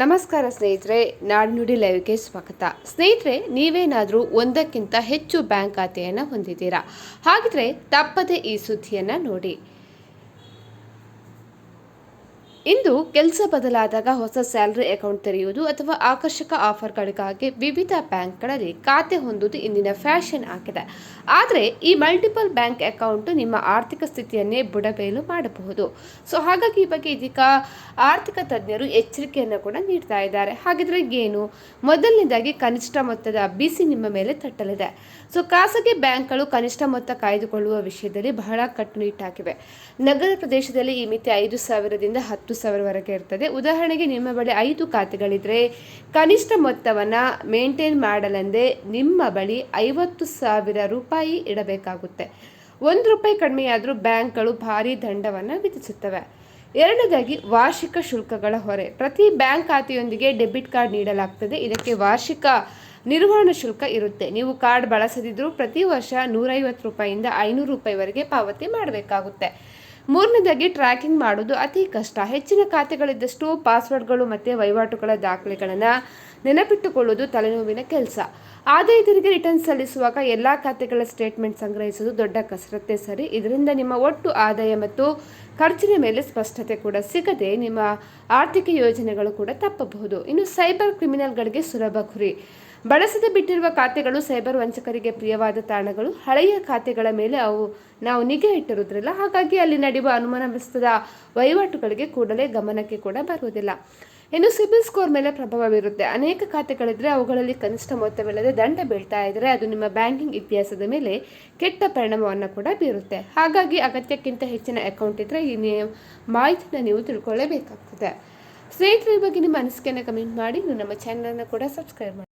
ನಮಸ್ಕಾರ ಸ್ನೇಹಿತರೆ, ನಾಡುನುಡಿ ಲೈವ್ಗೆ ಸ್ವಾಗತ. ಸ್ನೇಹಿತರೆ, ನೀವೇನಾದರೂ ಒಂದಕ್ಕಿಂತ ಹೆಚ್ಚು ಬ್ಯಾಂಕ್ ಖಾತೆಯನ್ನು ಹೊಂದಿದ್ದೀರಾ? ಹಾಗಿದ್ರೆ ತಪ್ಪದೆ ಈ ಸುದ್ದಿಯನ್ನು ನೋಡಿ. ಇಂದು ಕೆಲಸ ಬದಲಾದಾಗ ಹೊಸ ಸ್ಯಾಲರಿ ಅಕೌಂಟ್ ತೆರೆಯುವುದು ಅಥವಾ ಆಕರ್ಷಕ ಆಫರ್ಗಳಿಗಾಗಿ ವಿವಿಧ ಬ್ಯಾಂಕ್ಗಳಲ್ಲಿ ಖಾತೆ ಹೊಂದುವುದು ಇಂದಿನ ಫ್ಯಾಷನ್ ಆಗಿದೆ. ಆದರೆ ಈ ಮಲ್ಟಿಪಲ್ ಬ್ಯಾಂಕ್ ಅಕೌಂಟ್ ನಿಮ್ಮ ಆರ್ಥಿಕ ಸ್ಥಿತಿಯನ್ನೇ ಬುಡಮೇಲು ಮಾಡಬಹುದು. ಹಾಗಾಗಿ ಈ ಬಗ್ಗೆ ಇದೀಗ ಆರ್ಥಿಕ ತಜ್ಞರು ಎಚ್ಚರಿಕೆಯನ್ನು ಕೂಡ ನೀಡ್ತಾ ಇದ್ದಾರೆ. ಹಾಗಿದ್ರೆ ಏನು? ಮೊದಲನೇದಾಗಿ ಕನಿಷ್ಠ ಮೊತ್ತದ ಬಿಸಿ ನಿಮ್ಮ ಮೇಲೆ ತಟ್ಟಲಿದೆ. ಖಾಸಗಿ ಬ್ಯಾಂಕ್ಗಳು ಕನಿಷ್ಠ ಮೊತ್ತ ಕಾಯ್ದುಕೊಳ್ಳುವ ವಿಷಯದಲ್ಲಿ ಬಹಳ ಕಟ್ಟುನಿಟ್ಟಾಗಿವೆ. ನಗರ ಪ್ರದೇಶದಲ್ಲಿ ಈ ಮಿತಿ 5,000ದಿಂದ 10,000ವರೆಗೆ ಇರ್ತದೆ. ಉದಾಹರಣೆಗೆ, ನಿಮ್ಮ ಬಳಿ 5 ಖಾತೆಗಳಿದ್ರೆ ಕನಿಷ್ಠ ಮೊತ್ತವನ್ನು ಮೇಂಟೈನ್ ಮಾಡಲೆಂದೇ ನಿಮ್ಮ ಬಳಿ 50,000 ರೂಪಾಯಿ ಇಡಬೇಕಾಗುತ್ತೆ. ₹1 ಕಡಿಮೆಯಾದರೂ ಬ್ಯಾಂಕ್ಗಳು ಭಾರಿ ದಂಡವನ್ನು ವಿಧಿಸುತ್ತವೆ. ಎರಡನೇದಾಗಿ, ವಾರ್ಷಿಕ ಶುಲ್ಕಗಳ ಹೊರೆ. ಪ್ರತಿ ಬ್ಯಾಂಕ್ ಖಾತೆಯೊಂದಿಗೆ ಡೆಬಿಟ್ ಕಾರ್ಡ್ ನೀಡಲಾಗ್ತದೆ. ಇದಕ್ಕೆ ವಾರ್ಷಿಕ ನಿರ್ವಹಣಾ ಶುಲ್ಕ ಇರುತ್ತೆ. ನೀವು ಕಾರ್ಡ್ ಬಳಸದಿದ್ದರೂ ಪ್ರತಿ ವರ್ಷ ₹150ಯಿಂದ ₹500ವರೆಗೆ ಪಾವತಿ ಮಾಡಬೇಕಾಗುತ್ತೆ. ಮೂರನೇದಾಗಿ, ಟ್ರ್ಯಾಕಿಂಗ್ ಮಾಡೋದು ಅತಿ ಕಷ್ಟ. ಹೆಚ್ಚಿನ ಖಾತೆಗಳಿದ್ದಷ್ಟು ಪಾಸ್ವರ್ಡ್ಗಳು ಮತ್ತು ವಹಿವಾಟುಗಳ ದಾಖಲೆಗಳನ್ನು ನೆನಪಿಟ್ಟುಕೊಳ್ಳೋದು ತಲೆನೋವಿನ ಕೆಲಸ. ಆದಾಯ ತೆರಿಗೆ ರಿಟರ್ನ್ ಸಲ್ಲಿಸುವಾಗ ಎಲ್ಲ ಖಾತೆಗಳ ಸ್ಟೇಟ್ಮೆಂಟ್ ಸಂಗ್ರಹಿಸೋದು ದೊಡ್ಡ ಕಸರತ್ತೇ ಸರಿ. ಇದರಿಂದ ನಿಮ್ಮ ಒಟ್ಟು ಆದಾಯ ಮತ್ತು ಖರ್ಚಿನ ಮೇಲೆ ಸ್ಪಷ್ಟತೆ ಕೂಡ ಸಿಗದೆ ನಿಮ್ಮ ಆರ್ಥಿಕ ಯೋಜನೆಗಳು ಕೂಡ ತಪ್ಪಬಹುದು. ಇನ್ನು ಸೈಬರ್ ಕ್ರಿಮಿನಲ್ಗಳಿಗೆ ಸುಲಭ ಗುರಿ. ಬಳಸದೆ ಬಿಟ್ಟಿರುವ ಖಾತೆಗಳು ಸೈಬರ್ ವಂಚಕರಿಗೆ ಪ್ರಿಯವಾದ ತಾಣಗಳು. ಹಳೆಯ ಖಾತೆಗಳ ಮೇಲೆ ನಾವು ನಿಗಾ ಇಟ್ಟಿರುವುದಿಲ್ಲ. ಹಾಗಾಗಿ ಅಲ್ಲಿ ನಡೆಯುವ ಅನುಮಾನಾಸ್ಪದ ವಹಿವಾಟುಗಳಿಗೆ ಕೂಡಲೇ ಗಮನಕ್ಕೆ ಕೂಡ ಬರುವುದಿಲ್ಲ. ಇನ್ನು ಸಿಬಿಲ್ ಸ್ಕೋರ್ ಮೇಲೆ ಪ್ರಭಾವ ಬೀರುತ್ತೆ. ಅನೇಕ ಖಾತೆಗಳಿದ್ರೆ ಅವುಗಳಲ್ಲಿ ಕನಿಷ್ಠ ಮೊತ್ತವಿಲ್ಲದೆ ದಂಡ ಬೀಳ್ತಾ ಇದ್ದರೆ ಅದು ನಿಮ್ಮ ಬ್ಯಾಂಕಿಂಗ್ ಇತಿಹಾಸದ ಮೇಲೆ ಕೆಟ್ಟ ಪರಿಣಾಮವನ್ನು ಕೂಡ ಬೀರುತ್ತೆ. ಹಾಗಾಗಿ ಅಗತ್ಯಕ್ಕಿಂತ ಹೆಚ್ಚಿನ ಅಕೌಂಟ್ ಇದ್ದರೆ ಈ ಮಾಹಿತಿನ ನೀವು ತಿಳ್ಕೊಳ್ಳೇಬೇಕಾಗ್ತದೆ. ಸ್ನೇಹಿತರೆ, ಈ ಬಗ್ಗೆ ನಿಮ್ಮ ಅನಿಸಿಕೆಯನ್ನು ಕಮೆಂಟ್ ಮಾಡಿ. ನಮ್ಮ ಚಾನಲನ್ನು ಕೂಡ ಸಬ್ಸ್ಕ್ರೈಬ್ ಮಾಡಿ.